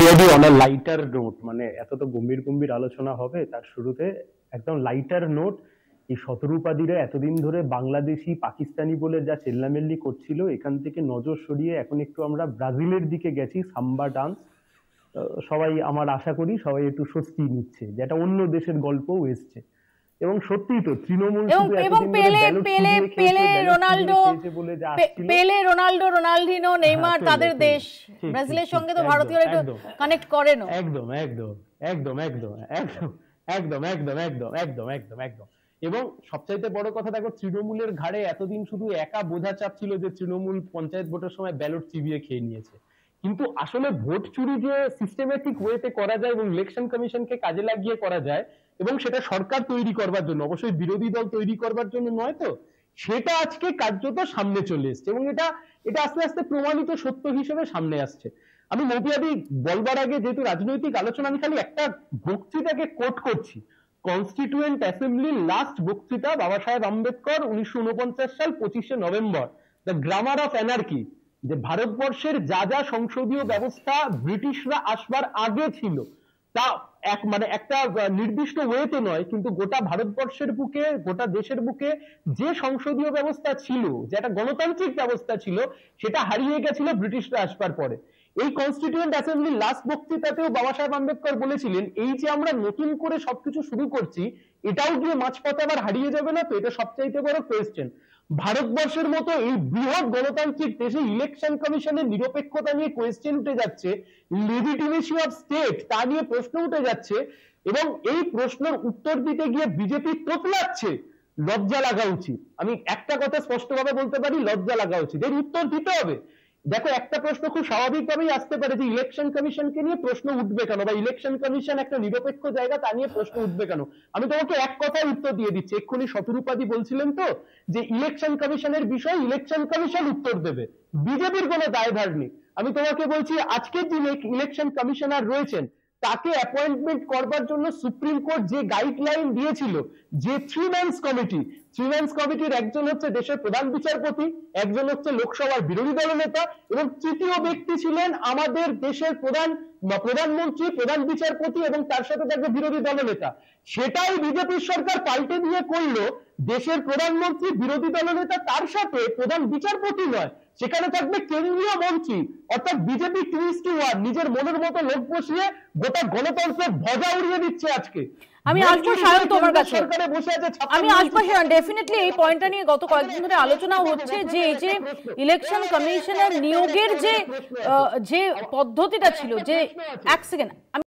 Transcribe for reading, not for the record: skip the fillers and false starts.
মৌপিয়াদি on a lighter note, মানে এত তো গম্ভীর গম্ভীর আলোচনা হবে তার শুরুতে একদম লাইটার নোট। এই শতরূপাদিরা এতদিন ধরে বাংলাদেশি পাকিস্তানি বলে যা চেল্লামেল্লি করছিল, এখান থেকে নজর সরিয়ে এখন একটু আমরা ব্রাজিলের দিকে গেছি। সাম্বা ডান্স, সবাই আমার আশা করি সবাই একটু স্বস্তি নিচ্ছে, যেটা অন্য দেশের গল্পও এসছে। এবং সত্যিই তো তৃণমূল এবং পেলে রোনাল্ডো রোনাল্ডিনো নেইমার তাদের দেশ, ব্রাজিলের সঙ্গে তো ভারতীয়রা একটু কানেক্ট করে না। একদম একদম একদম একদম একদম একদম একদম একদম একদম একদম একদম। এবং সবচাইতে বড় কথা দেখো, তৃণমূলের ঘাড়ে এতদিন শুধু একা বোঝা চাপ ছিল যে তৃণমূল পঞ্চায়েত ভোটের সময় ব্যালট চিবিয়ে খেয়ে নিয়েছে, কিন্তু আসলে ভোট চুরি যে সিস্টেমেটিক ওয়েতে করা যায় এবং ইলেকশন কমিশনকে কাজে লাগিয়ে করা যায়, এবং সেটা সরকার তৈরি করবার জন্য, অবশ্যই বিরোধী দল তৈরি করবার জন্য নয়, তো সেটা আজকে কার্যত সামনে চলে এসছে এবং এটা আস্তে আস্তে প্রমাণিত সত্য হিসেবে সামনে আসছে। আমি মৌপিয়াদি বলবার আগে, যেহেতু রাজনৈতিক আলোচনা, আমি খালি একটা বক্তৃতাকে কোট করছি। কনস্টিটিউয়েন্ট অ্যাসেম্বলির লাস্ট বক্তৃতা, বাবা সাহেব আম্বেদকর, 1949 সাল 25শে November, the grammar of anarchy, যে ভারতবর্ষের যা যা সংসদীয় ব্যবস্থা ব্রিটিশরা আসবার আগে ছিল তা একটা নির্দিষ্ট ওয়েতে নয়, কিন্তু গোটা ভারতবর্ষের বুকে, গোটা দেশের বুকে যে সংসদীয় ব্যবস্থা ছিল, যে একটা গণতান্ত্রিক ব্যবস্থা ছিল, সেটা হারিয়ে গেছিল ব্রিটিশরা আসবার পরে। এই কনস্টিটিউয়েন্ট অ্যাসেম্বলির লাস্ট বক্তৃতাতেও বাবা সাহেব আম্বেদকর বলেছিলেন, এই যে আমরা নতুন করে সবকিছু শুরু করছি, এটাও গিয়ে মাঝপথে আবার হারিয়ে যাবে না তো? এটা সবচাইতে বড় কোয়েশ্চেন। ভারতবর্ষের মতো এই বৃহৎ গণতান্ত্রিক দেশে ইলেকশন কমিশনের নিরপেক্ষতা নিয়ে কোয়েশ্চেন উঠে যাচ্ছে, লেজিটিমেসি অফ স্টেট তা নিয়ে প্রশ্ন উঠে যাচ্ছে, এবং এই প্রশ্নের উত্তর দিতে গিয়ে বিজেপি তোতলাচ্ছে। লজ্জা লাগা উচিত। আমি একটা কথা স্পষ্টভাবে বলতে পারি, লজ্জা লাগা উচিত, এর উত্তর দিতে হবে। দেখো, একটা প্রশ্ন খুব স্বাভাবিকভাবেই আসতে পারে যে ইলেকশন কমিশনকে নিয়ে প্রশ্ন উঠবে কেন, বা ইলেকশন কমিশন একটা নিরপেক্ষ জায়গা, তা নিয়ে প্রশ্ন উঠবে কেন। আমি তোমাকে এক কথায় উত্তর দিয়ে দিচ্ছি। এক্ষুনি শতরূপাদি বলছিলেন তো যে ইলেকশন কমিশনের বিষয় ইলেকশন কমিশন উত্তর দেবে, বিজেপির কোনো দায়ভার নেই। আমি তোমাকে বলছি, আজকের দিনে ইলেকশন কমিশনার রয়েছেন, তাকে অ্যাপয়েন্টমেন্ট করবার জন্য সুপ্রিম কোর্ট যে গাইডলাইন দিয়েছিল, যে থ্রি ম্যানস কমিটির একজন হচ্ছে দেশের প্রধান বিচারপতি, একজন হচ্ছে লোকসভার বিরোধী দল নেতা, এবং তৃতীয় ব্যক্তি ছিলেন আমাদের দেশের প্রধানমন্ত্রী, প্রধান বিচারপতি, এবং তার সাথে থাকবে বিরোধী দল নেতা। সেটাই বিজেপির সরকার পাল্টে দিয়ে করলো, দেশের প্রধানমন্ত্রী, বিরোধী দল নেতা, তার সাথে প্রধান বিচারপতি নয়, সেখানে থাকবে কেন্দ্রীয় মন্ত্রী। অর্থাৎ বিজেপি 2:1 নিজের মনের মতো লোক বসিয়ে গোটা গণতন্ত্রের ধ্বজা উড়িয়ে দিচ্ছে আজকে। আমি আসবো সায়ন তোমার কাছে, আমি আসবো সায়ন। ডেফিনেটলি এই পয়েন্টটা নিয়ে গত কয়েকদিন ধরে আলোচনা হচ্ছে যে এই যে ইলেকশন কমিশনার নিয়োগের যে পদ্ধতিটা ছিল, যে এক সেকেন্ড